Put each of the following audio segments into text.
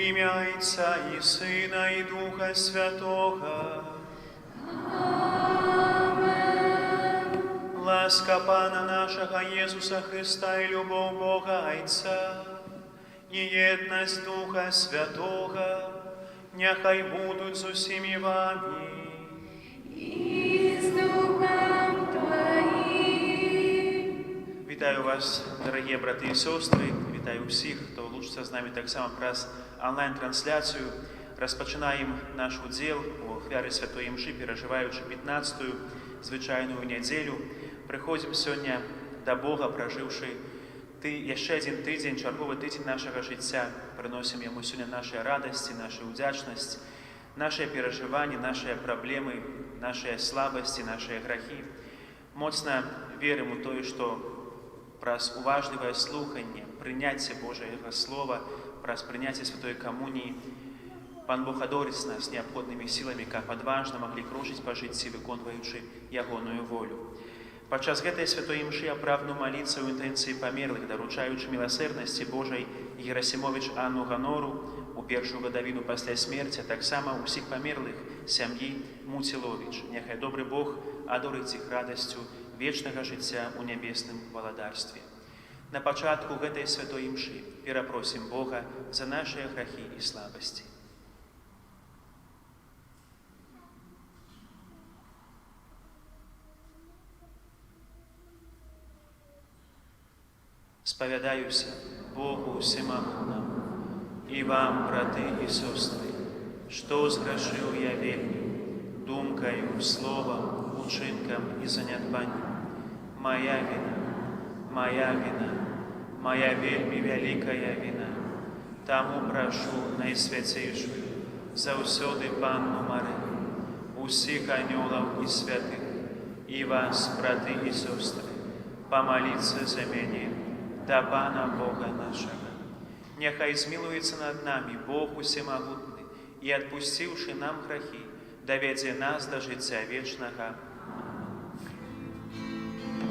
ім'я Отця і Сина, і Духа Святого. Ласка Пана нашого Єсуса Христа і любов Бога Отця, і єдність Духа Святого, нехай будуть з усіми вами. І з Духом Твоїм. Вітаю вас, дорогі брати і сестри, вітаю всіх, хто лучиться з нами так само через онлайн-трансляцію. Розпочинаємо наш уділ у Хвярі Святої Мші, переживаючи 15-ю звичайну неділю. Приходимо сьогодні до Бога, проживши ще один тиждень, черговий тиждень нашого життя. Приносимо Йому сьогодні наші радості, нашу вдячність, наші переживання, наші проблеми, наші слабості, наші гріхи. Моцно віримо в те, що праз уважливе слухання, прийняття Божого Слова, праз прийняття Святої Комунії, Пан Бог одарить нас необхідними силами, як одважно могли кружити по житті, виконуючи Його волю. Подчас гэтай святої мші я прагну молитися у інтенції померлих, доручаючи милосердності Божої Герасимович Анну Ганору у першу годовину після смерті, так само усіх померлих сім'ї Муцілович. Нехай добрий Бог одарить їх радістю вічного життя у небесному володарстві. На початку гэтай святої мші перепросим Бога за наші гріхи і слабості. Сповідаюся Богу всемогутному і вам, брати і сестри, що згрішив я вельми, думкою, словом, учинком і занядбанням. Моя вина, вельми великая вина. Тому прошу Найсвятейшую, завсёды Панну Марію, усіх анёлов і святих, і вас, брати і сестри, помолиться за мене до Пана Бога нашего. Нехай змилуется над нами Бог Усемогутный и, отпустивший нам грехи, доведе нас до життя вечного. Всемогутный,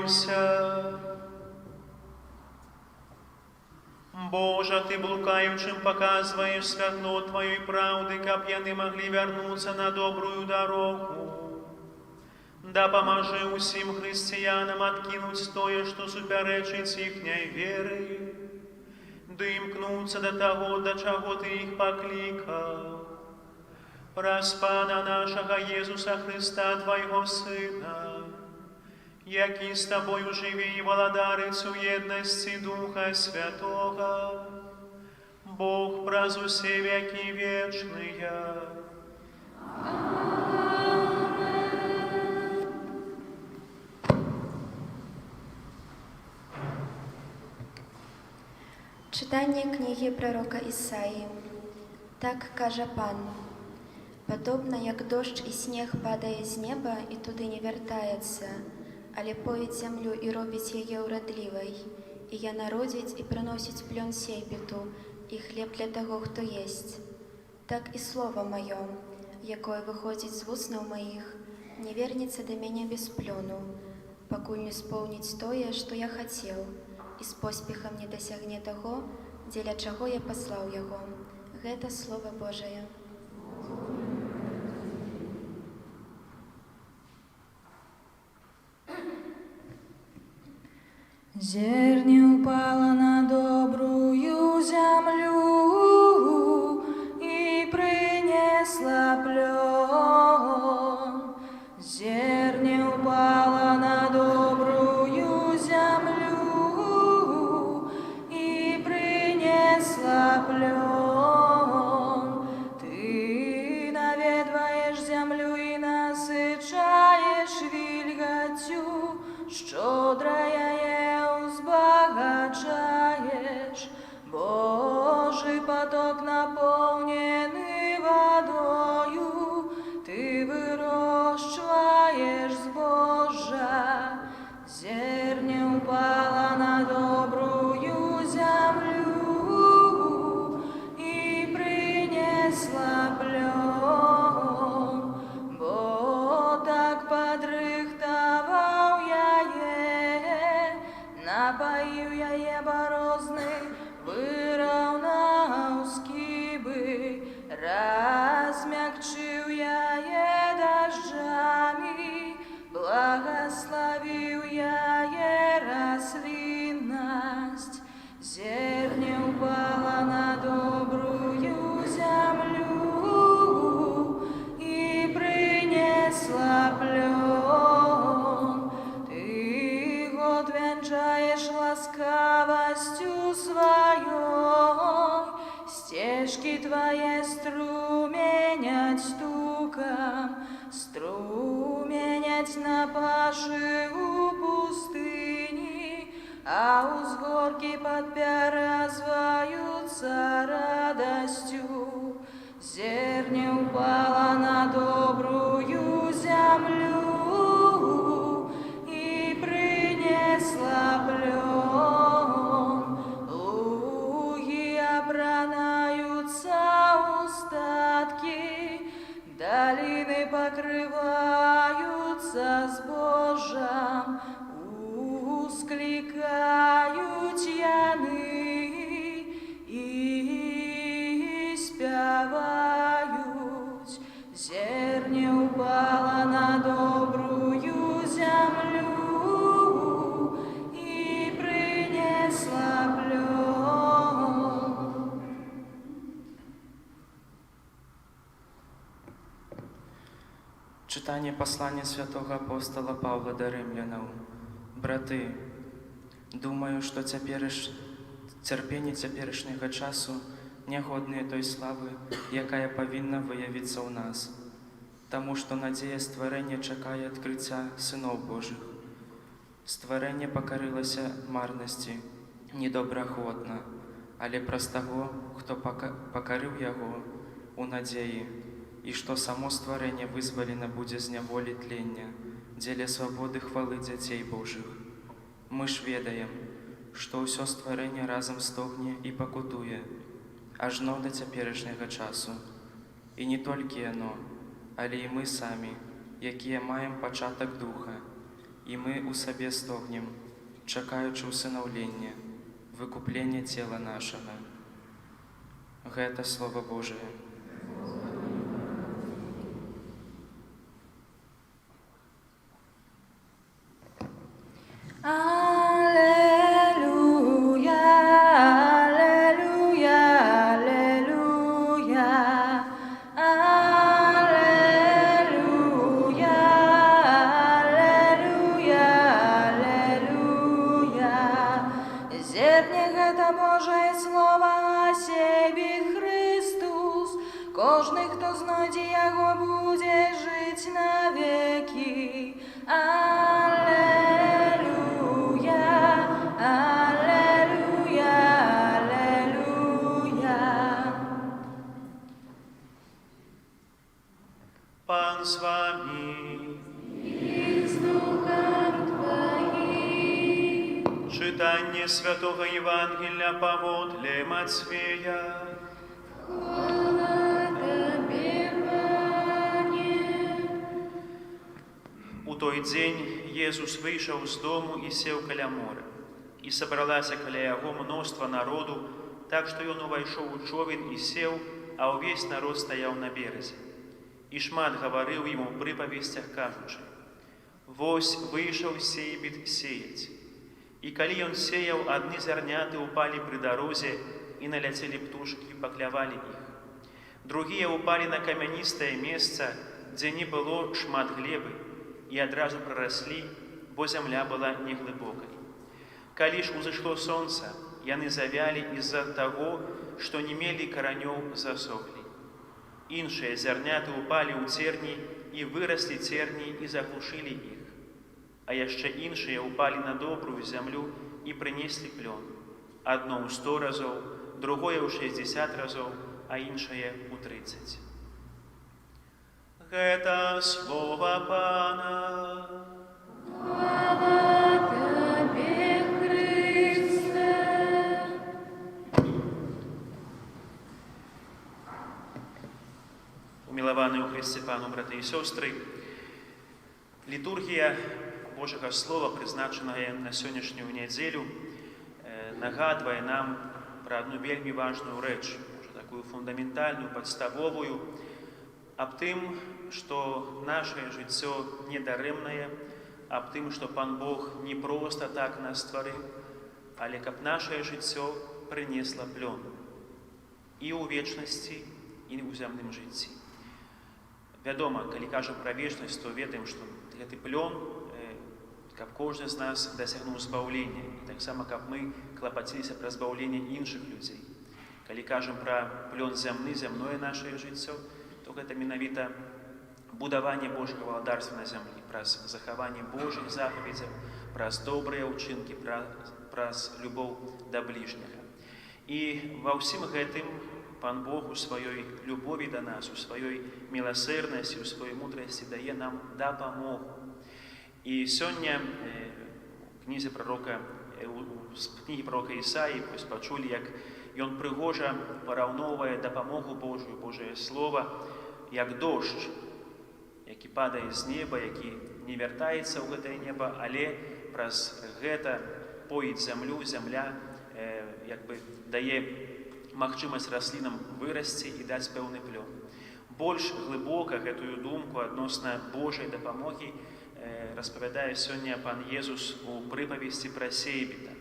помолимся. Боже, Ты блукающим показываешь светло Твоей правды, как пьяны могли вернуться на добрую дорогу. Да поможи усім християнам откинуть тое, что суперечить ихней веры, да имкнуться до того, до чего Ты их покликал. Праз Пана нашего Иисуса Христа, Твоего Сына, який з Тобою живе і владарить у єдності Духа Святого, Бог праз усе веки вечные. Читання книги пророка Ісаї. Так каже Пан: «Подобно, як дощ і сніг падає з неба і туди не вертається, але поїть землю і робить її уродливой, і я народить і приносить плен сейбіту, і хліб для того, хто єсть. Так і слово моє, якое виходить з вуснов моїх, не вернется до мене без плену, покуль не сповнить тое, що я хотів, і з поспіхом не досягне того, дзеля чого я послав його». Гэта Слово Божие. Зерни упало на добрую землю и принесла плен. Зерни упало на добрую землю и принесла плен. Ты наведываешь землю и насыщаешь вильготью, щодрая узбагачаешь. Божий поток наполненный водою, ты выращиваешь сбожа. Зерни упало на добрую землю и принесла плен. Бо так подрыхтовал я е, напоил я е борозный, выровнял скибы, размягчил я е дождями, благословил я е рослинность. Зерни упало на добрую землю и принесла плен. Ты год венчаешь ласкавостью своей, стежки твои струменять стуком, струменять на паши у пустыни, а узгорки под развиваются радостью. Зерни упало на добрую землю и принесла плен. Луги обранаются устатки, долины покрываются сбожам, ускликают яны и спявают. Зерни упало на добрую землю и принесла плен. Читання послання святого апостола Павла до римлянаў. Браты, думаю, што цярпенне цяперашняга часу нягодныя той славы, якая павінна выявіцца ў нас, таму што надзея стварэння чакае адкрыцця сыноў Божых. Стварэнне пакарылася марнасці, недобраахвотна, але праз таго, хто пакарыў яго у надзеі, і што само стварэнне вызвалена будзе з няволі тлення дзеля свабоды хвалы дзяцей Божых. Мы ж ведаем, што ўсё стварэнне разам стогне і пакутуе, ажно да цяперашняга часу. І не толькі яно, але і мы самі, якія маем пачатак духа, і мы у сабе стогнем, чакаючы усынаўлення, выкуплення цела нашага. Гэта Слова Божие. Аллилуйя, аллилуйя, аллилуйя, аллилуйя, аллилуйя, аллилуйя. Зерне гэта Божае Слово, себе Христос. Кожны, хто знойдзе яго, будзе жыць навекі. Аллилуйя, аллилуйя, аллилуйя. Пан з вами. І з Духом Твоїм. Читання Святого Євангелія паводле Матфея. Хвала Тобі, Пане. У той дзень Езус выйшаў з дому і сеў каля мора. І сабралася каля яго мноства народу, так што ён увайшоў у човен і сеў, а ўвесь народ стаяў на березе. І шмат гаварыў ім у прыпавесцях, кажучы: «Вось выйшаў сейбіт сеяць. І калі ён сеяў, адны зярняты ўпалі пры дарозе, і наляцелі птушкі, паклявалі іх. Другія ўпалі на камяністае месца, дзе не было шмат глебы, і адразу прараслі, бо зямля была неглыбокай. Калі ж узышло сонца, яны завялі з-за таго, што не мелі каранёў, засохлі. Іншыя зярняты ўпалі ў церні, і выраслі церні, і заглушылі іх. А яшчэ іншыя ўпалі на добрую зямлю і прынеслі плён. Адно ў 100 разоў, другое ў 60 разоў, а іншае ў 30. Гэта Слова Пана. Хвала Тобі, Христе. Умілаваныя ў Христе Пану, браты і сёстры, літургія Божага Слова, прызначаная на сённяшнюю нядзелю, нагадвае нам пра адну вельмі важную рэч, можа, такую фундаментальную, падставовую, аб тым, што нашае жыццё недарэмнае, аб тым, што Пан Бог не проста так нас стварыў, але каб нашае жыццё прынесла плён і ў вечнасці, і ў зямным жыцці. Вядома, калі кажам пра вечнасць, то ведаем, што гэты плён, каб кожны з нас дасягнуў збаўлення, і таксама, каб мы клапаціліся пра збаўленне іншых людзей. Калі кажам пра плён зямны, зямное нашае жыццё, то гэта менавіта будаванне Божага валадарства на зямлі, праз захаванне Божых запаведзяў, праз добрыя ўчынкі, праз любоў да бліжняга. І ва ўсім гэтым Пан Бог у сваёй любові да нас, у сваёй міласэрнасці, у сваёй мудрасці дае нам дапамогу. І сёння з кнігі прарока Ісаі пачулі, як ён прыгожа параўноўвае дапамогу Божую, Божае Слова, як дождж, які падае з неба, які не вяртаецца ў гэтае неба, але праз гэта поіць зямлю, зямля дае магчымасць раслінам вырасці і даць пэўны плён. Больш глыбока гэтую думку адносна Божай дапамогі распавядае сёння Пан Езус у прыпавесці пра сейбіта.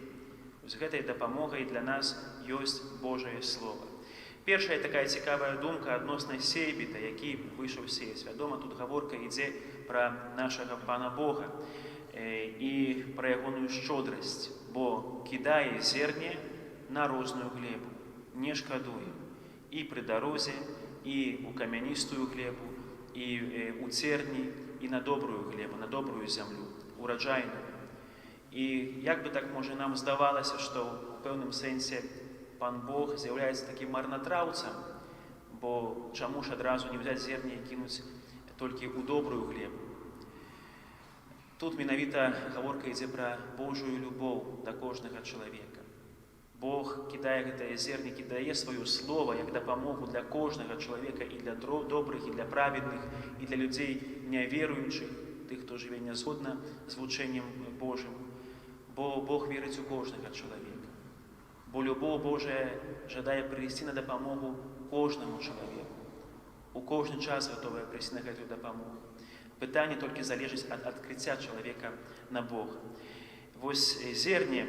З гэтай дапамогай для нас ёсць Божае Слова. Першая такая цікавая думка адносна сейбіта, які выйшаў сеяць. Вядома, тут гаворка ідзе пра нашага Пана Бога і пра ягоную шчодрасць, бо кідае зерне на розную глебу, не шкадуе. І пры дарозе, і ў камяністую глебу, і ў церні, і на добрую глебу, на добрую зямлю, ураджайную. І як бы так, можа, нам здавалася, што ў пэўным сэнсе Пан Бог з'яўляецца такім марнатраўцам, бо чаму ж адразу не взяць зерне і кінуць толькі ў добрую глебу. Тут менавіта гаворка ідзе пра Божую любоў да кожнага чалавека. Бог кідае гэтае зерне, кідае сваё Слова як дапамогу для кожнага чалавека, і для добрых, і для праведных, і для людзей няверуючых, тих, хто живе не згодна з вченням Божим. Бо Бог вірить у кожного чоловіка. Бо любов Божа жадає прийти на допомогу кожному чоловіку. У кожен час готовий прийти на цю допомогу. Питання тільки залежить від відкриття чоловіка на Бога. Ось зерня,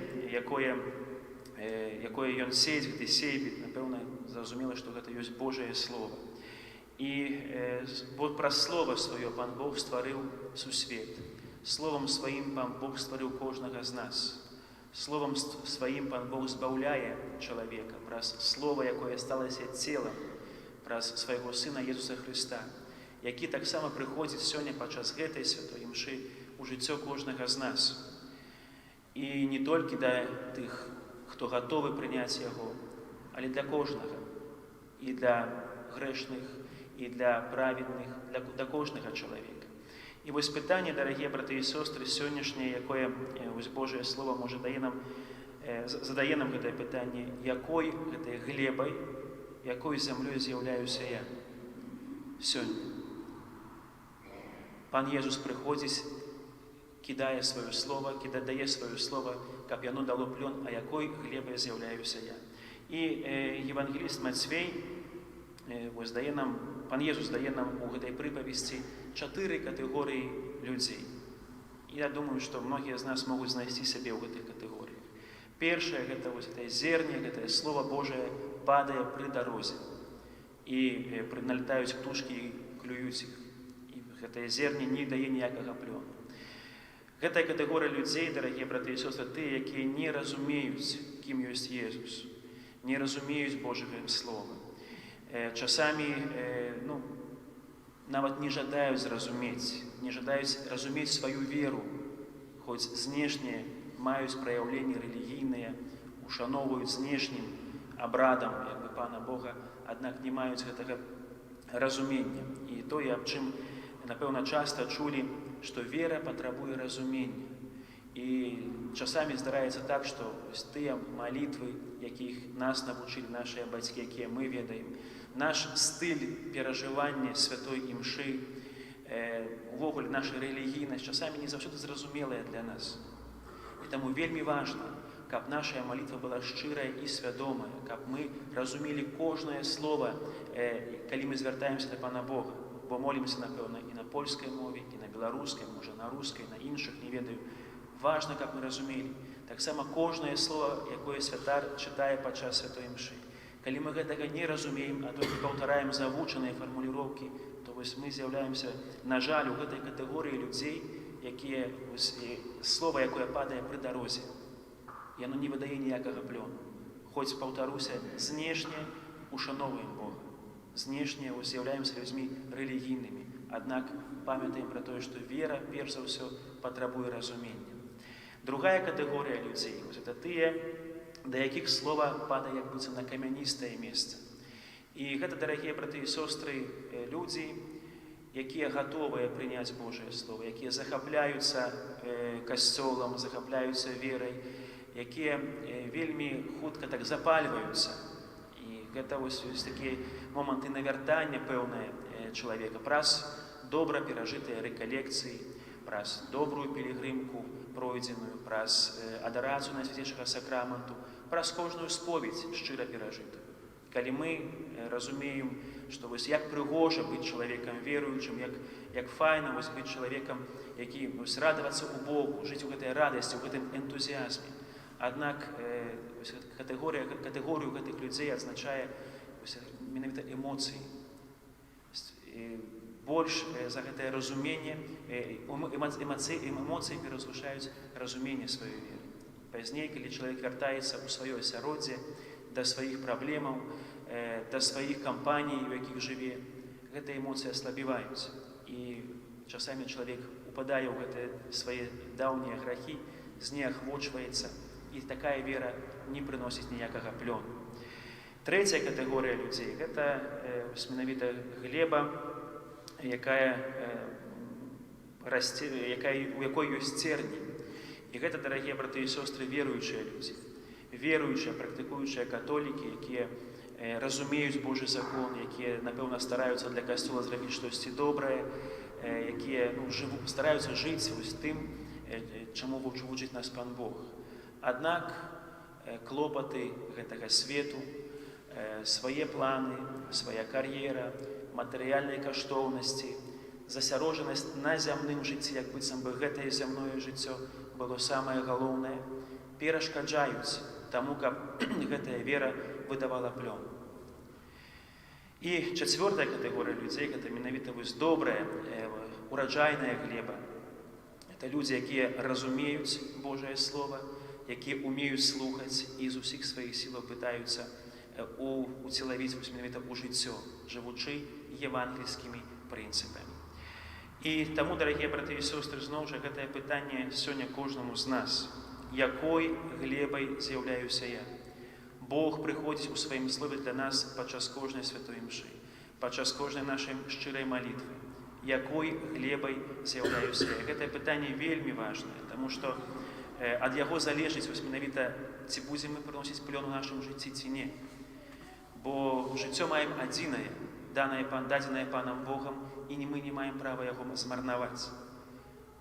якое ён сеє, де сеє, напевно, зрозуміло, що це є Божє Слово. І праз Слово своє Пан Бог створив сусвіт. Словом своїм Пан Бог створив кожного з нас. Словом своїм Пан Бог збавляє чоловіка, праз Слово, яке сталося тілом, праз свого Сина Ісуса Христа, який так само приходить сьогодні під час цієї святої мші у життя кожного з нас. І не тільки для тих, хто готовий прийняти його, але для кожного. І для грешних, і для праведних, для кожного чоловіка. І ось питання, дорогі брати і сестри, сьогоднішнє, яке ось Боже Слово може задає нам це питання, якою глебою, якою землею з'являюся я сьогодні. Пан Ісус приходить, кидає своє слово, дає своє слово, щоб воно дало плон, а якою глебою з'являюся я. І євангеліст Матвій, ось дає нам, Пан Ісус дає нам у цій приповісті 4 категорії людей. І я думаю, що многі з нас можуть знайти себе у цих категоріях. Перше, це ось це зерня, це Слово Боже падає при дорозі. І налітають птушки і клюють їх. І це зерня не дає ніякого плону. Гэта категорія людей, дорогі брати і сестри, ті, які не розуміють, ким є Ісус, не розуміють Божого Слова. Часами, навіть не жадають зрозуміти свою віру, хоч знешне мають проявлення релігійне, ушановують знешнім обрадом, якби Пана Бога, однак не мають цього розуміння. І то, об чим, напевно, часто чули, що віра потребує розуміння. І часами здарається так, що ось ті молитви, яких нас навчили наші батьки, які ми відаємо, наш стиль переживання святої імші, увогуле наша релігійність, часами не завжди зрозуміла для нас. І тому вельми важливо, щоб наша молитва була щира і свідома, щоб ми розуміли кожне слово, коли ми звертаємося до Пана Бога. Бо молимося, напевно, і на польській мові, і на білоруській, може на русській, на інших, не ведаю. Важно, щоб ми розуміли. Так само кожне слово, яке святар читає під час святої мші. Коли ми цього не розуміємо, а тільки повторяємо завучені формулювання, то ось ми з'являємося, на жаль, у цій категорії людей, які слово, яке падає при дорозі, і воно не видає ніякого плону. Хоч, повторюся, знешне ушановуємо Бога. Знешне з'являємося людьми релігійними. Однак пам'ятаємо про те, що віра, перш за все, потребує розуміння. Друга категорія людей – це ті, до яких слово падає, як би, на кам'янисте місце. І це, дорогі брати і сестри, люди, які готові прийняти Боже Слово, які захопляються костюлом, захопляються вірою, які вельми хутко так запалюються. І це ось такі моменти навертання певне чоловіка, праз добре пережиті реколекції, праз добру пілігримку пройденую, праз адорацію на святішого сакраменту, праз кожну сповідь щиро пережиту. Коли ми розуміємо, що ось як пригоже бути чоловіком віруючим, як файно ось бути чоловіком, який ось радуватися у Богу, жити у цій радості, у цьому ентузіазмі. Однак категорію цих людей означає іменно емоції. Больше за це розуміння, емоції переслушають розуміння своєї віри. Пізніше, коли чоловік вертається у своє осероддя, до своїх проблем, до своїх компаній, в яких живе, ці емоції ослабіваються. І часами чоловік упадає в свої давні гріхи, знеохвочується, і така віра не приносить ніякого плону. Третя категорія людей – це менавіта глеба, у якої є терні. І це, дорогі брати і сестри, віруючі люди. Віруючі, практикуючі католики, які розуміють Божий закон, які, напевно, стараються для Костюла зробити щось добре, якія стараюцца жыць тым, чаму вучыць нас Пан Бог. Аднак клопаты гэтага свету, свае планы, свая кар'ера, матэрыяльныя каштоўнасці, засярожанасць на зямным жыцці, як быццам бы гэтае зямное жыццё было самае галоўнае, перашкаджаюць таму, каб гэтая вера выдавала плён. І чацвёртая катэгорыя людзей — гэта менавіта добрая, ураджайная глеба. Это людзі, якія разумеюць Божае Слова, якія умеюць слухаць і з усіх сваіх сілаў пытаюцца уцелавіць менавіта ў жыццё, жывучы евангельскімі прынцыпамі. І таму, дарагія браты і сёстры, зноў жа гэтае пытанне сёння кожнаму з нас: якой глебай з'яўляюся я? Бог прыходзіць у сваім слове для нас падчас кожнай святой імшы, падчас кожнай нашай шчырай малітвы. Якой глебай з'яўляюся я? Гэтае пытанне вельмі важнае, таму што ад яго залежыць менавіта, ці будзем мы прыносіць плён у нашым жыцці, ці не. Бо жыццё маем адзінае, дадзенае Панам Богам, і мы не маем права яго змарнаваць.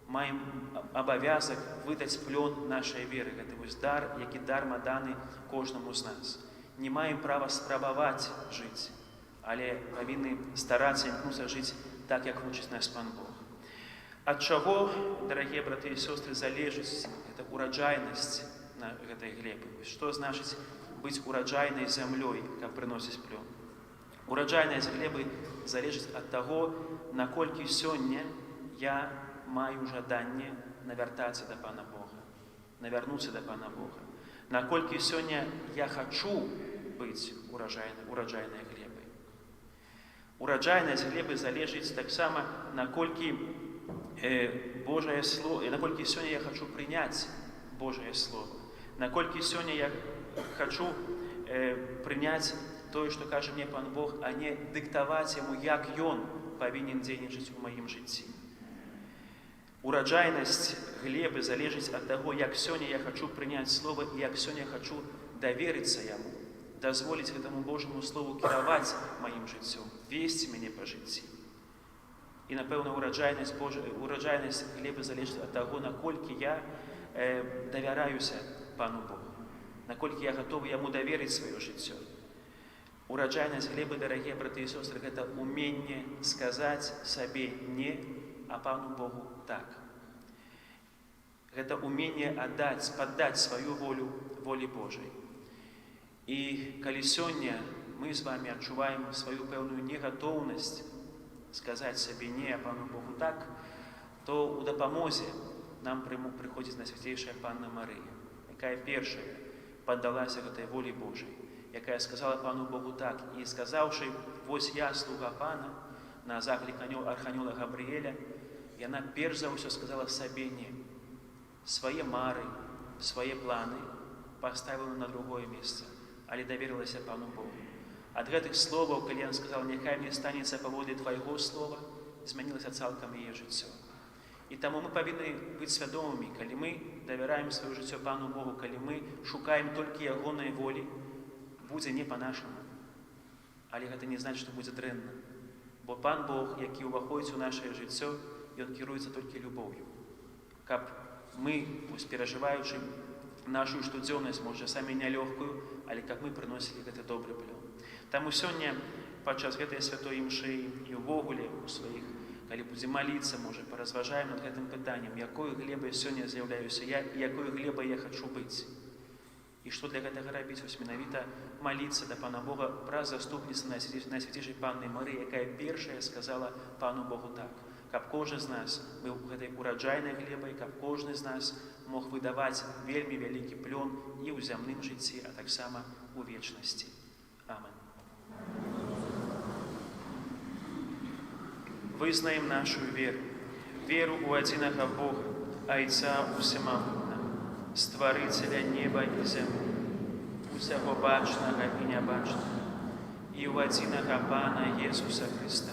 Маем абавязак выдаць плён нашай веры. Гэта дар, які дарма даны кожнаму з нас. Не маем права спрабаваць жыць, але павінны старацца імкнуцца жыць так, як вучыць нас Пан Бог. Ад чаго, дарагія браты і сёстры, залежыць гэта ураджайнасць на гэтай глебы? Што значыць быць ураджайнай зямлёй, каб прыносіць плён? Ураджайнасць глебы залежыць ад таго, наколькі сёння я маю жаданне навяртацца да Пана Бога, навярнуцца да Пана Бога. Наколькі сёння я хачу быць ураджайнай глебай. Ураджайнасць глебы залежыць таксама, наколькі Божае Слово, наколькі сёння я хачу прыняць Божае Слово, наколькі сёння я хачу прыняць тое, што кажа мне Пан Бог, а не дыктаваць яму, як ён павінен дзейнічаць у маім жыцці. Ураджайнасць глебы залежыць ад таго, як сёння я хачу прыняць Слова і як сёння хачу даверыцца яму, дазволіць гэтаму Божаму Слову кіраваць маім жыццём, весці мяне па жыцці. І, напэўна, ураджайнасць глебы залежыць ад таго, наколькі я давяраюся Пану Богу, наколькі я гатовы яму даверыць сваё жыццё. Ураджайнасць глебы, дарагія браты і сёстры, гэта уменне сказаць сабе «не», а Пану Богу «так». Гэта уменне паддаць сваю волю волі Божай. І калі сёння мы з вамі адчуваем сваю пэўную негатоўнасць сказаць сабе «не», а Пану Богу «так», то ў дапамозе нам прыходзіць Найсвяцейшая Панна Марыя, якая першая паддалася гэтай волі Божай, якая сказала Пану Богу «так», і сказаўшы «вось я, слуга Пана», на заклік арханёла Габрыэля, яна перш за ўсё сказала сабе «не». Свае мары, свае планы паставіла на другое месца, але даверылася Пану Богу. Ад гэтых словаў, калі яна сказала «няхай мне станецца паводле Твайго слова», змянілася цалкам яе жыццё. І таму мы павінны быць свядомымі, калі мы давяраем сваё жыццё Пану Богу, калі мы шукаем толькі ягонай волі, будзе не па-нашаму, але гэта не значыць, што будзе дрэнна. Бо Пан Бог, які ўваходзіць у нашае жыццё, ён кіруецца толькі любоўю. Каб мы, перажываючы нашу штодзённасць, можа, самі нялёгкую, але каб мы прыносілі гэты добры плён. Таму сёння, падчас гэтай святой імшы і ўвогуле у сваіх, калі будзем маліцца, можа, паразважаем над гэтым пытаннем, якой глебай сёння з'яўляюся я і якой глебай я хачу быць. І што для гэтага рабіць? Вось менавіта маліцца да Пана Бога праз заступніцтва Найсвяцейшай Панны Марыі, якая першая сказала Пану Богу «так». Каб кожны з нас быў гэтай ураджайнай глебай, каб кожны з нас мог выдаваць вельмі вялікі плён і ў зямным жыцці, а таксама ў вечнасці. Амен. Вызнаем нашу веру, веру ў адзінага Бога, Айца Усемагутнага, Стварыцеля неба і зямлі, усяго бачнага і нябачнага, і ў адзінага Пана Jesúsa Христа,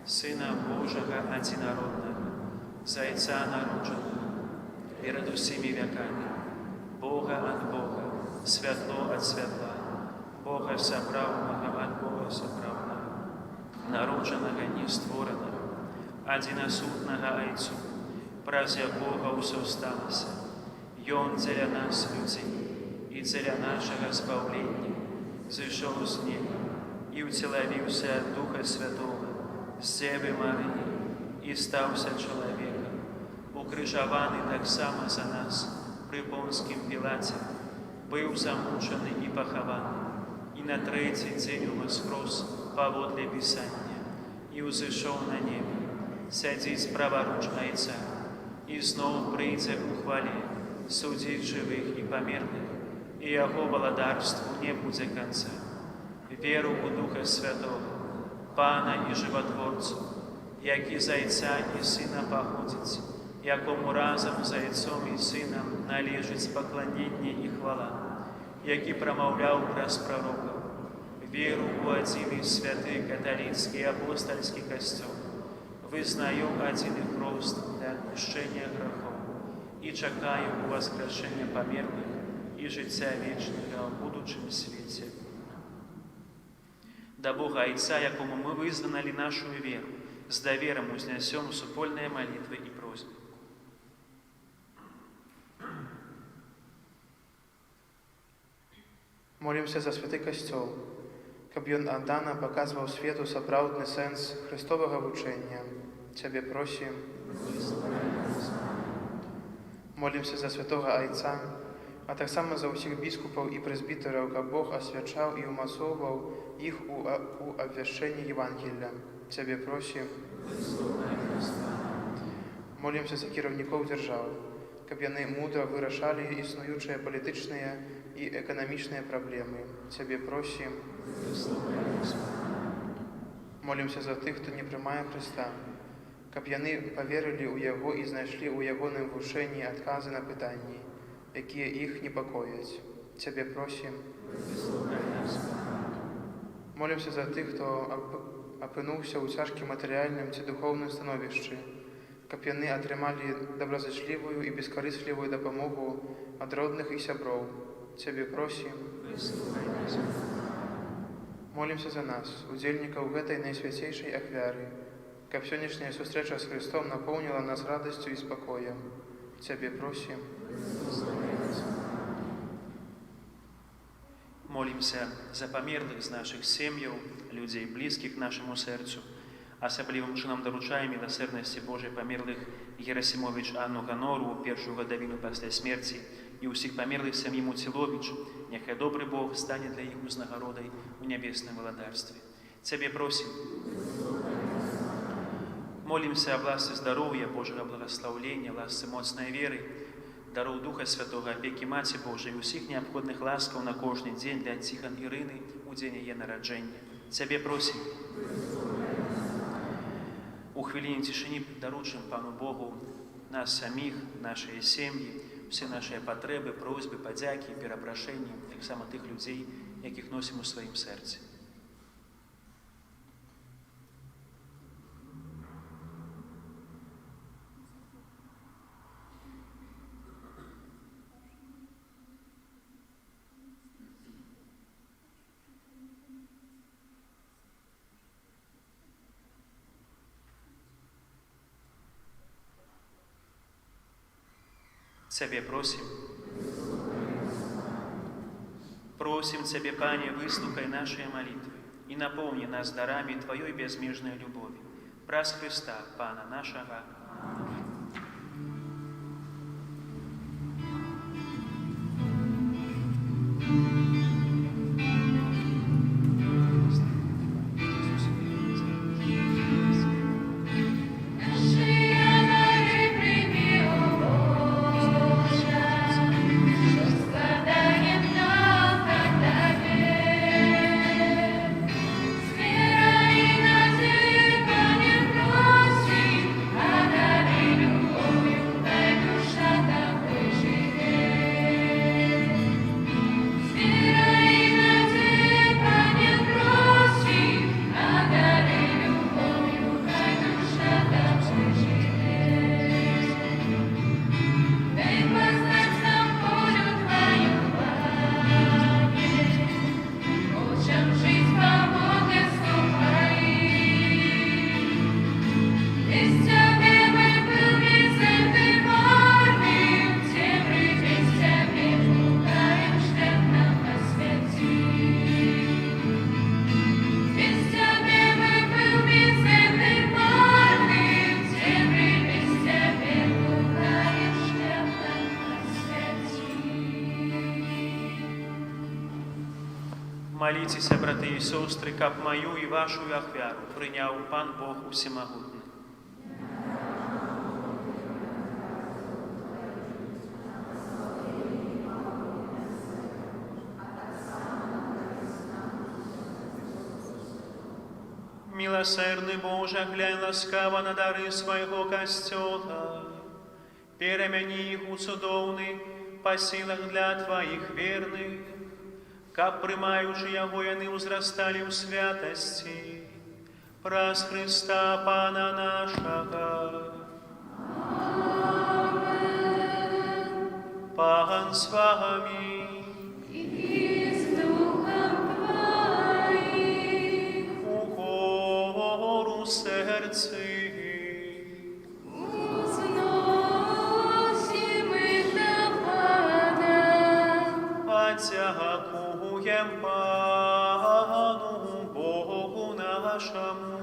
Сына Божага адзінароднага, Зайца народжанага, перад усімі вякамі, Бога ад Бога, святло ад святла, Бога сапраўднага ад Бога сапраўднага, народжанага нестворанага, одиносутного Айцу, праз Бога усё сталося. Ён дзеля нас, людзей, і дзеля нашага збаўлення, зышоў з неба і ўцелавіўся ад Духа Святога, з Дзевы Марыі, і стаўся чалавекам, укрыжаваны таксама за нас пры Понскім Пілаце, быў замучаны і пахаваны, і на трэці дзень уваскрос паводле Пісання, і ўзышоў на неба, сядзіць праваруч Айца, і зноў прыйдзе ў хвале, судзіць жывых і памерлых, і яго валадарству не будзе канца. Веру у Духа Святого, Пана і Жыватворцу, які з Айца і Сына паходзіць, якому разам з Айцом і Сынам належыць пакланенне і хвала, які прамаўляў праз прарокаў, веру ў адзіны святы каталіцкі і апостальскі касцёл, вызнаю адзіны хрост для адпушчэння грахоў і чакаю уваскрэшэння памерлых і жыцця вечнага ў будучым свеце. Да Бога Айца, якому мы вызнали нашу веру, с довером узнесем супольные молитвы и просьбы. Молімся за святы касцёл, каб ён аддана паказваў свету сапраўдны сэнс христовага вучэння. Цябе просім. Молімся за святога Айца, а таксама за ўсіх біскупаў і прэзбітараў, каб Бог асвячаў і умацоўваў іх у абвяшчэнні Евангелля. Цябе просім. Молімся за кіраўнікоў дзяржаў, каб яны мудра вырашалі існуючыя палітычныя і эканамічныя праблемы. Цябе просім. Молімся за тых, хто не прымае Хрыста, каб яны паверылі ў Яго і знайшлі ў ягоным вучэнні адказы на пытанні, якія іх непакояць. Цябе просім. Молімся за тых, хто апынуўся ў цяжкім матэрыяльным ці духоўным становішчы, каб яны атрымалі добразычлівую і бескарыслівую дапамогу ад родных і сяброў. Цябе просім. Молімся за нас, удзельнікаў гэтай найсвяцейшай ахвяры, каб сённяшняя сустрэча з Христом напоўніла нас радасцю і спакоем. Цябе просім. Молимся за памерлых з нашых сем'яў, людзей блізкіх нашаму сэрцу. Асаблівым чынам даручаем міласэрнасці Божай памерлых Герасімовіч Анну Ганору ў першую гадавіну пасля смерці і ўсіх памерлых сям'і Муціловіч. Няхай добры Бог стане для іх узнагародай у нябесным валадарстве. Цябе просім. Молимся о ласцы здароўя, Божага благословлення, ласцы моцнай веры, дароў Духа Святого, апекі Маці Божай, усіх неабходных ласкаў на кожны дзень для Ціхан Ірыны у дзень яе нараджэння. Цябе просім. У хвіліне цішыні даручым Пану Богу нас саміх, нашыя сем'і, усе нашыя патрэбы, просьбы, падзякі, перапрашэнні, таксама тых людзей, якіх носім у сваім сэрцы. Цябе просім. Просім Цябе, Пане, выслухай нашыя малітвы і напоўні нас дарамі Тваёй безмежнай любові. Праз Христа, Пана нашага. Amen. Моліться, брати і сестри, каб мою і вашу ахвяру прийняв Пан Бог усемогутний. Милосердный Боже, глянь ласкаво на дары своего костела, перемени их у судовны по силах для Твоих верных, как примаючи Яго яны узрастали у святости, праз Христа Пана нашего. Пан с вами. И с Духом Твоим. Укору сердце. Узносим их до Пана. Подякуем Пану Богу нашему.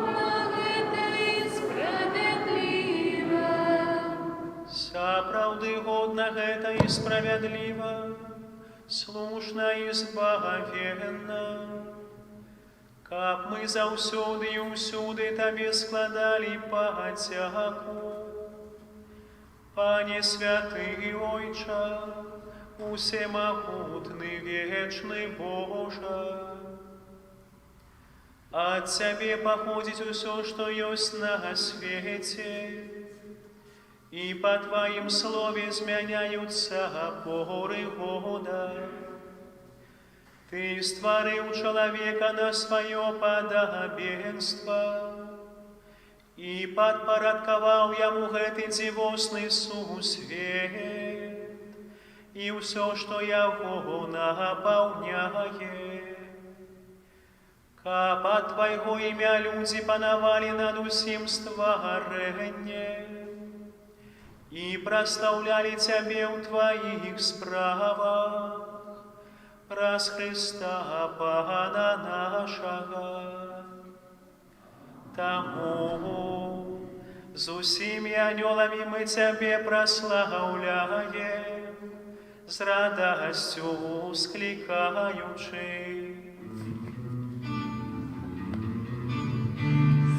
Благо и справедливо. Са правды годно это и справедливо, слушно и збавенно. Каб мы заўсёды и усюды Табе складали подяку. Пане святый Ойча, усемогутный вечный Боже, от Тебе походит усё, что есть на свете, и по Твоим слове змяняются поры года. Ты створил человека на свое подобенство и подпорядковал ему гэты дзівосны сусвет и усё, что яго наполняет. Каб от Твоего имя люди панавали над усім створеннем и прославляли Тебе в Твоих справах, праз Христа Пана нашего. Тому з усіми анёлами мы Тебе прославляем, с радостью скликаючи.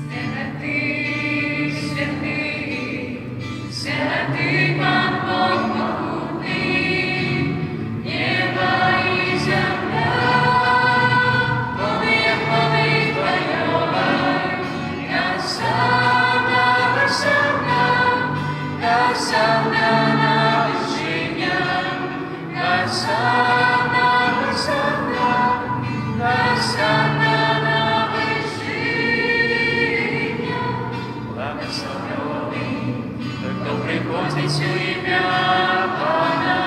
Святый, святый, святый Пан Бог могутный, небо и земля, полные хвалы Твоей. Госанна, Госанна, Госанна на вершинах, Госанна, Госанна, Госанна на вершинах. Благословенный, кто приходит в имя Пана.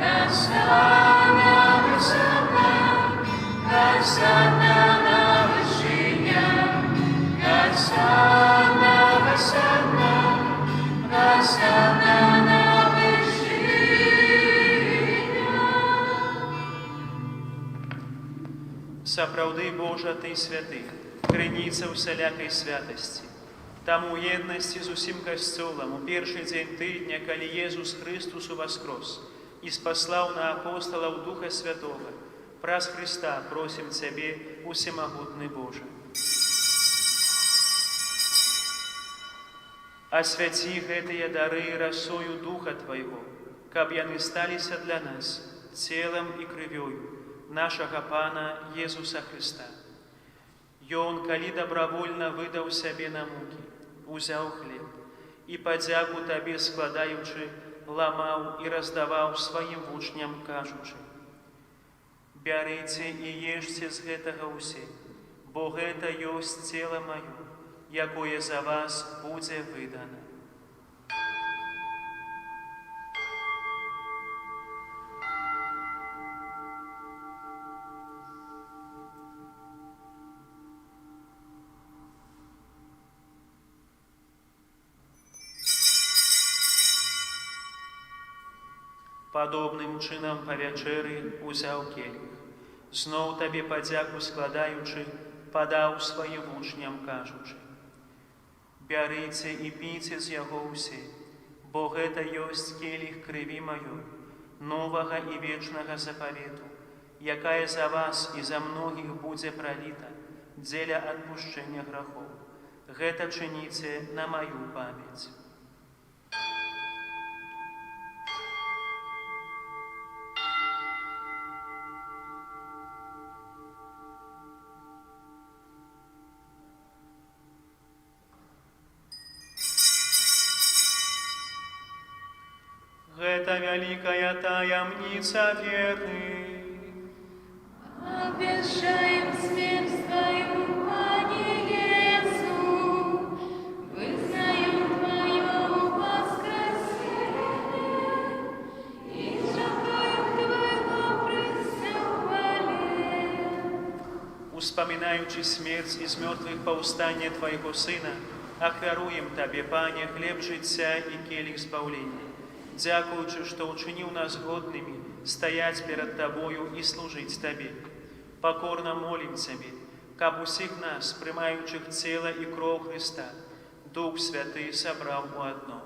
Госанна, Госанна, Госанна на вершинах, Госанна, Госанна, Госанна на вершинах. Сапраўды, Божа, Ты святы, криниця всялякой святости. Там у єдності з усім костюлом у перший день тижня, коли Єсус Христос воскрес і спаслав на апостолов Духа Святого, праз Христа просим Тебе, усемогутный Боже. Освяти гэтыя дары росою Духа Твоего, каб яны сталіся для нас телом и кровью нашего Пана Иисуса Христа. Ён, калі добровольно выдаў сябе на муки, узяў хлеб и подяку Табе складаючы, ламаў и раздаваў своим вучням, кажучы: «Бярыце и ешце з гэтага ўсе, бо гэта ёсць тело маё, якое за вас будзе выдано». Падобным чынам па вячэры узяў келіх, зноў Табе падзяку складаючы, падаў сваім вучням, кажучы: «Бярыце і піце з яго ўсе, бо гэта ёсць келіх крыві маёй, новага і вечнага запавету, якая за вас і за многіх будзе праліта дзеля адпушчэння грахоў. Гэта чыніце на маю памяць. Гэта вялікая таямніца веры. Обещаем смерть Твою, Пане Иису, вызнаем Твое воскресение и шагаем Твоего престоле. Успамінаючы смерць і з мёртвых паўстання Твайго Сына, ахвяруем Табе, Пане, хлеб жыцця і келіх збаўлення. Дзякуючы, што ўчыніў нас годнымі стаяць перад Табою і служыць Табе. Пакорна молім Цябе, каб усіх нас, прымаючых цела і кроў Хрыста, Дух Святы сабраў у адно.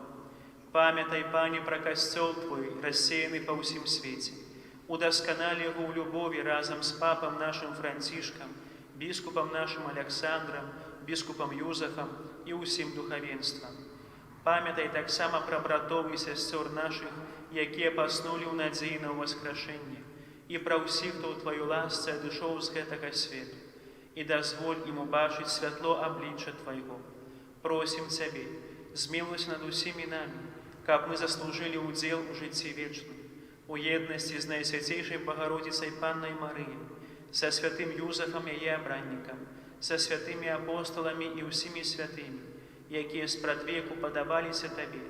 Памятай, Пане, пра касцёл Твой, рассеяны па ўсім свеце. Удасканалі яго ў любові разам з папам нашым Францішкам, біскупам нашым Аляксандрам, біскупам Юзафам і ўсім духавенствам. Памятай таксама пра братоў і сясцёр нашых, якія паснулі ў надзеі на ўваскрашэнне, і пра ўсіх, хто ў Тваю ласцы адышоў з гэтага свету, і дазволь ім убачыць святло аблічча Твайго. Просім Цябе, змілуйся над усімі намі, каб мы заслужылі ўдзел у жыцці вечным, у еднасці з Найсвяцейшай Багародзіцай Паннай Марыяй, са святым Юзафам яе абраннікам, са святымі апостоламі і ўсімі святымі, якія спрадвеку падабаліся Табе,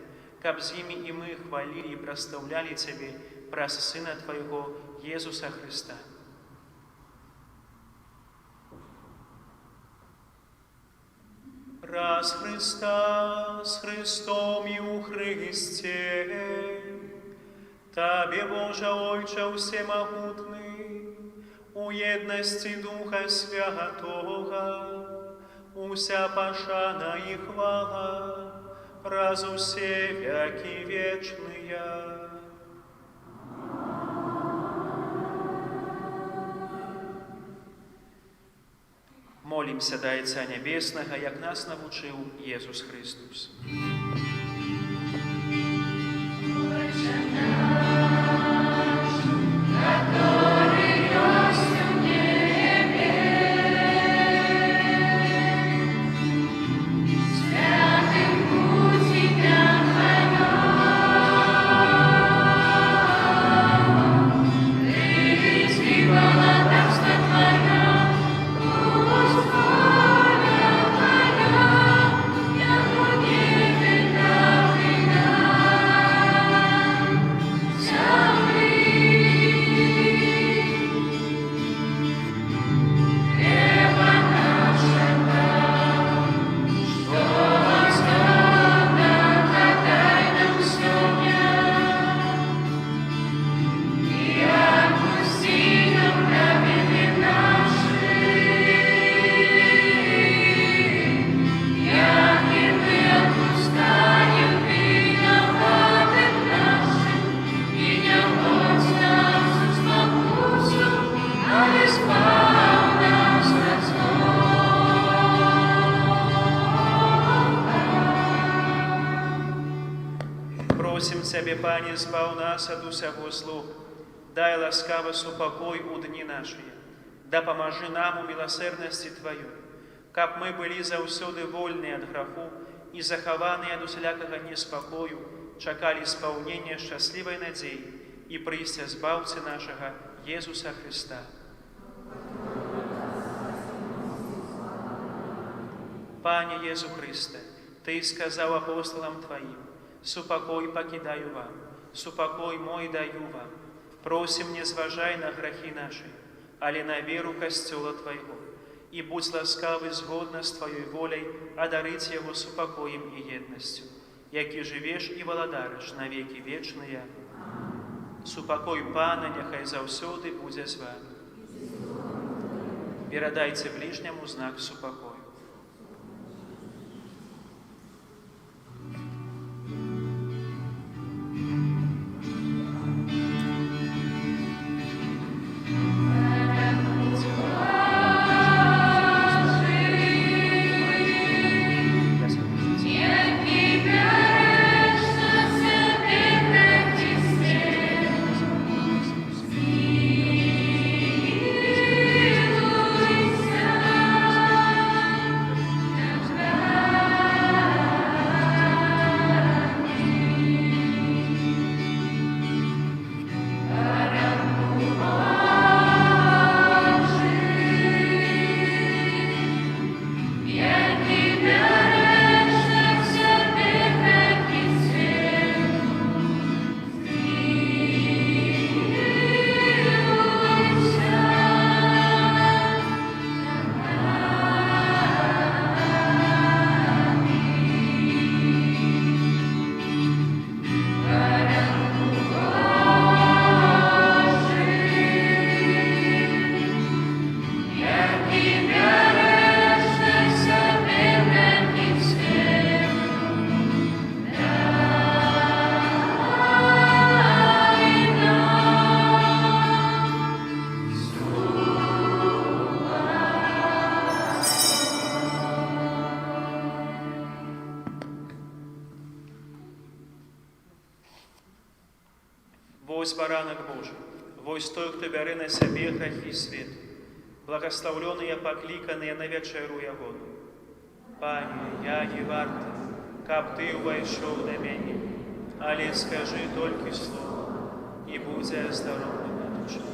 каб з імі і мы хвалілі і прастаўлялі Цябе праз Сына Твайго, Езуса Христа. Праз Христа, з Христом і у Христе, Табе, Боже Ойче всемогутний, у єдності Духа Святого, уся пошана и хвала, раз усе веки вечные. Молимся до Отца Небесного, як нас навучил Иисус Христос. Просим Тебе, Пане, збав нас ад усяго злу, дай ласкаво супокой у дні наші, да поможи нам у милосердности Твою, каб мы были заўсёды вольны ад граху и захаваны ад усялякага неспокою, чакали исполнения счастливой надеи и прыйсця збаўцы нашага Езуса Христа. Пане Езу Христе, Ты сказал апостолам Твоим: «Супокой покидаю вам, супокой мой даю вам. Просим, не зважай на грехи наши, але на веру костела Твоего, и будь ласкавый згодно с Твоей волей одарить его супокоем и едностью, яки живешь и владарыш на веки вечные. Супокой Пана няхай заўсёды будзе з вами. Перадайте ближнему знак супокою. Вось баранок Божий, вось той, хто бярэ на сябе грахі свету. Благословленыя пакліканыя на вечеру ягону. Пане, я не варты, каб ты увайшоў да мяне, але скажы толькі слова, і будзе аздароўлена душа.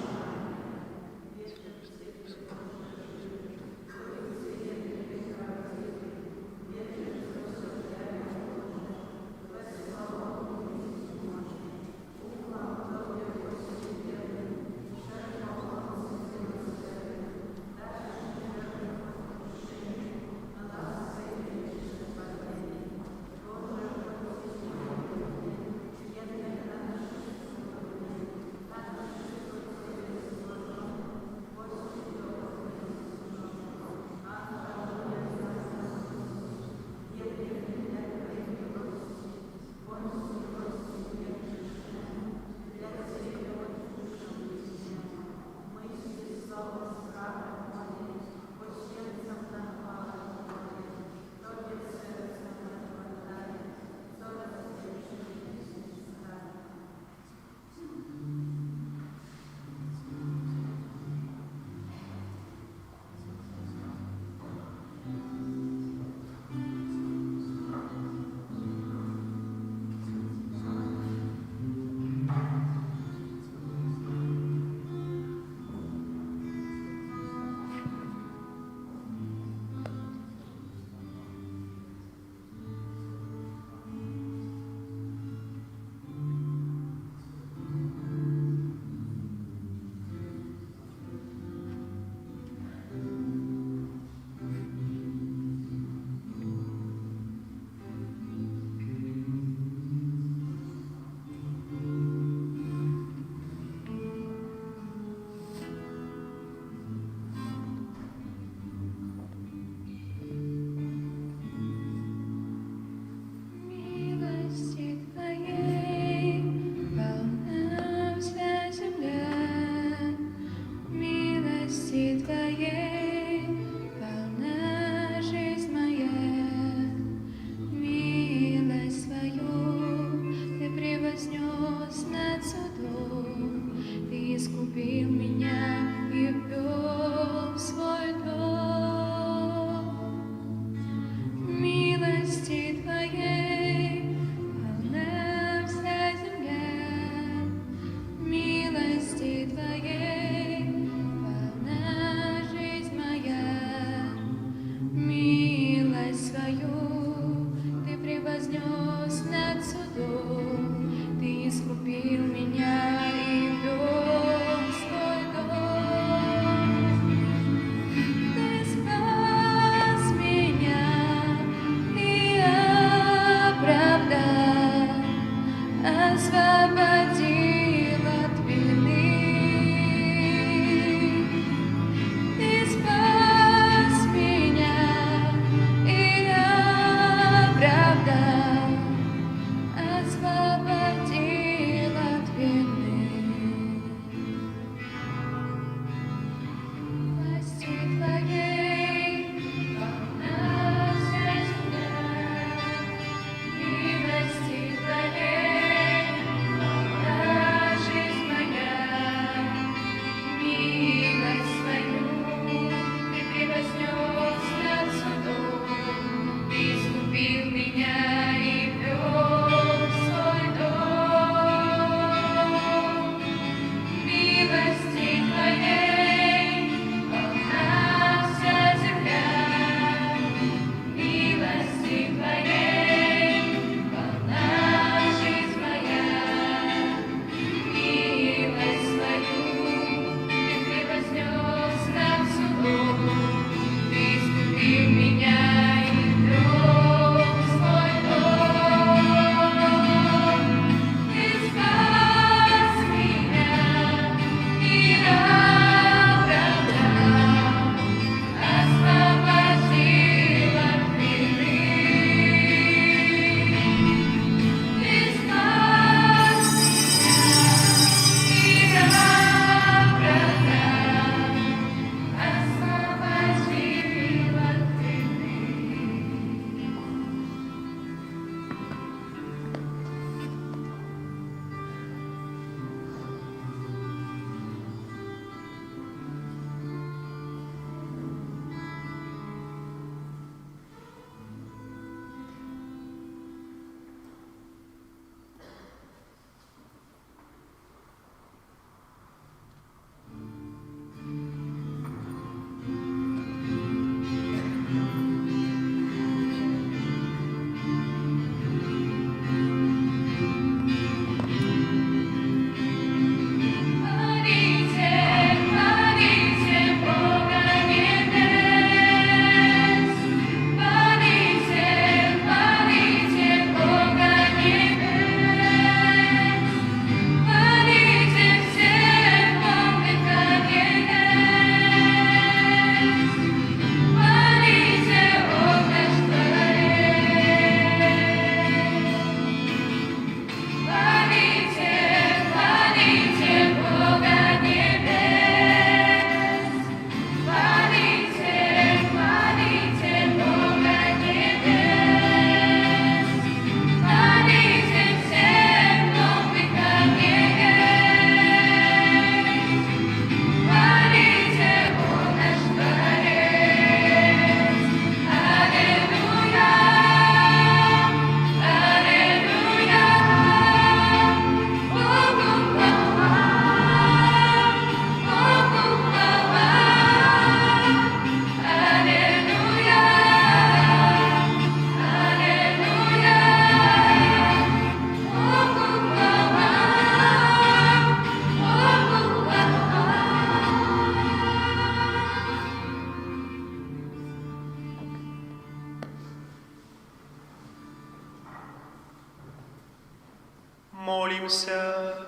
Помолимся.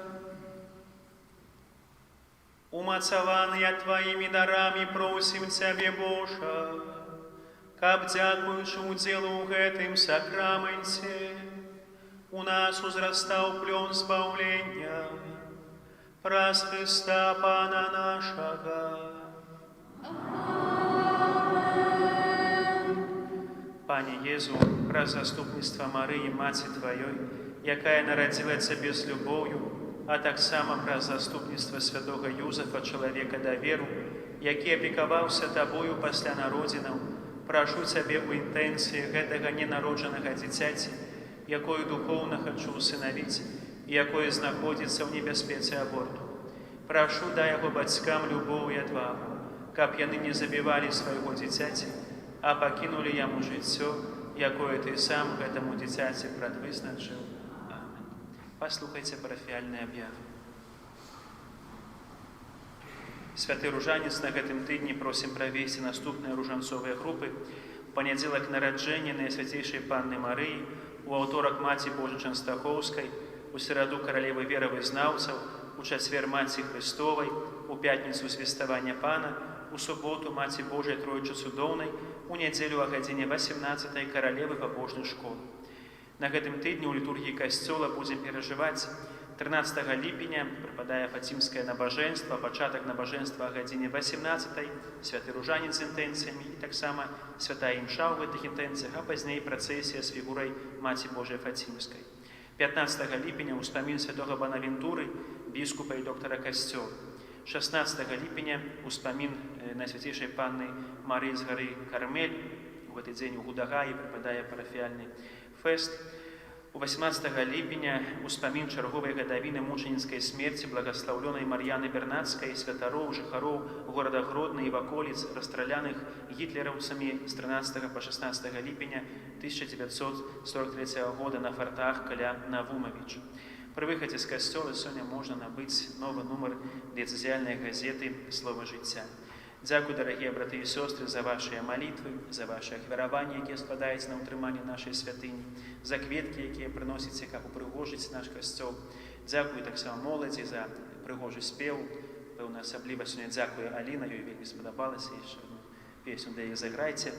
Умацаваныя Твоими дарами просим Тебе, Божа, каб, дзякуючы удзелу ў гэтым сакраменце, у нас узрастаў плён збаўлення праз Христа Пана нашага. Пане Езу, праз заступніцтва Марыі, Маці Тваёй, якая нарадзіла Цябе з любоўю, а таксама праз заступніцтва святога Юзафа, чалавека даверу, які апекаваўся Табою пасля народзінаў, прашу Цябе ў інтэнцыі гэтага ненароджанага дзіцяці, якое духоўна хачу усынавіць і якое знаходзіцца ў небяспецы аборту. Прашу, дай яго бацькам любоў і адвагу, каб яны не забівалі свайго дзіцяці, а пакінулі яму жыццё, якое Ты сам гэтаму дзіцяці прадвызначыў. Амен. Паслухайце парафіяльны аб'яв. Святы ружанец, на гэтым тыдні просім правесці наступныя ружанцовыя групы. У панядзелак нараджэння Найсвяцейшай Панны Марыі, у аўторак Маці Божай Чэнстахоўскай, у сераду каралевы веравызнаўцаў, у чацвер Маці Христовай, у пятніцу свяставання Пана, у суботу Маці Божай Тройчы Цудоўнай, у нядзелю о гадзіне 18-й каралевы пабожнай школы. На гэтым тыдні ў літургіі касцёла будзем перажываць 13 ліпеня прыпадае фацімскае набажэнства, пачатак набажэнства о гадзіне 18-й, святы ружанец з інтэнцыямі і таксама святая імша ў гэтых інтэнцыях, а пазней працэсія з фігурай Маці Божай Фацімскай. 15 ліпеня ўспамін святога Банавентуры, біскупа і доктара касцёла. 16 ліпеня ўспамін Найсвяцейшай Панны Марыі з гары Кармель. У гэты дзень у Гудагаі прыпадае парафіяльны фэст. У 18 ліпеня ўспамін чарговай гадавіны мучаніцкай смерці благаслаўлёнай Мар'яны Бернацкай, святароў, жыхароў горада Гродны і ваколіц, расстраляных гітлераўцамі з 13 па 16 ліпеня 1943 года на фартах каля Навумавіча. Пры выхадзе з касцёла сёння можна набыць новы нумар дыяцэзіяльнай газеты «Слова жыцця». Дзякуй, дарагія браты і сёстры, за вашыя малітвы, за вашыя ахвяраванні, якія складаюць на ўтрыманне нашай святыні, за кветкі, якія прыносіце, каб упрыгожыць наш касцёл. Дзякуй таксама моладзі за прыгожы спеў. Пэўна, асабліва сёння дзякуй Аліна, ёй вельмі спадабалася, яшчэ одну песню да яе заграйце.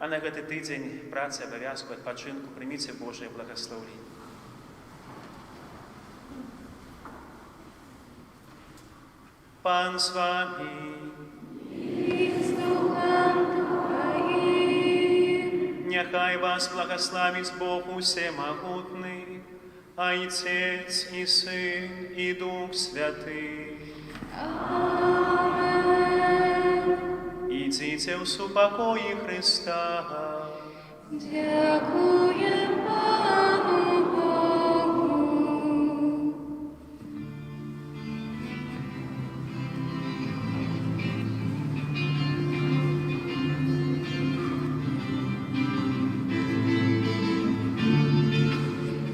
А на гэты тыдзень працы, абавязку, адпачынку прыміце Божае благаслаўленне. Пан з вами. Няхай вас благословить Бог Усемогутный, Отец и Сын и Дух Святый. Аминь. Идите в супокое Христа. Дякуем Пану Богу.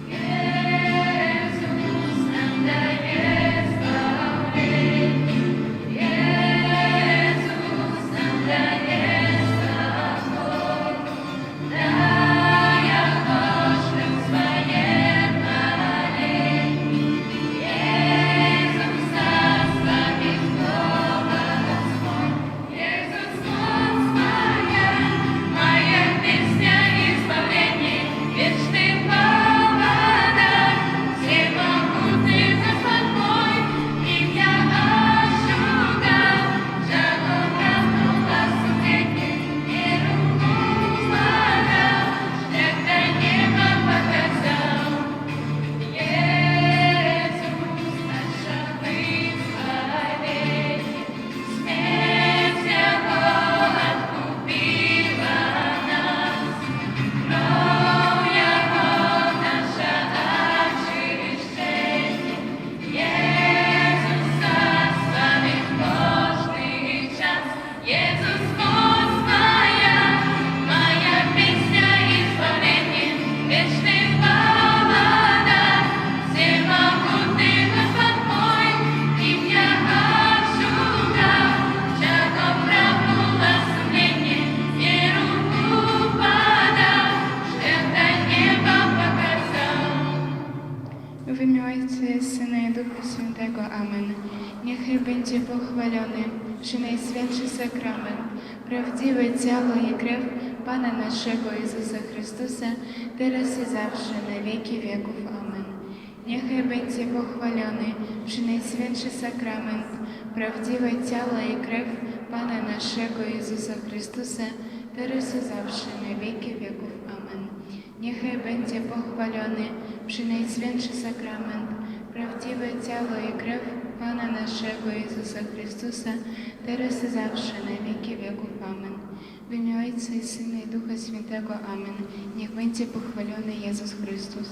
Yeah. Przynajświętszy sakrament, prawdziwe ciało i krew Pana naszego Jezusa Chrystusa, teraz i zawsze, na wieki wieków. Amen. Niechaj będzie pochwalony Przynajświętszy sakrament, prawdziwe ciało i krew Pana naszego Jezusa Chrystusa, teraz i zawsze, na wieki wieków. Amen. Niechaj będzie pochwalony Przynajświętszy sakrament, prawdziwe ciało i krew Pana naszego Jezusa Chrystusa, teraz i zawsze, na wieki wieków. Amen. W imię Ojca i Syna i Ducha Świętego. Amen. Niech będzie pochwalony Jezus Chrystus.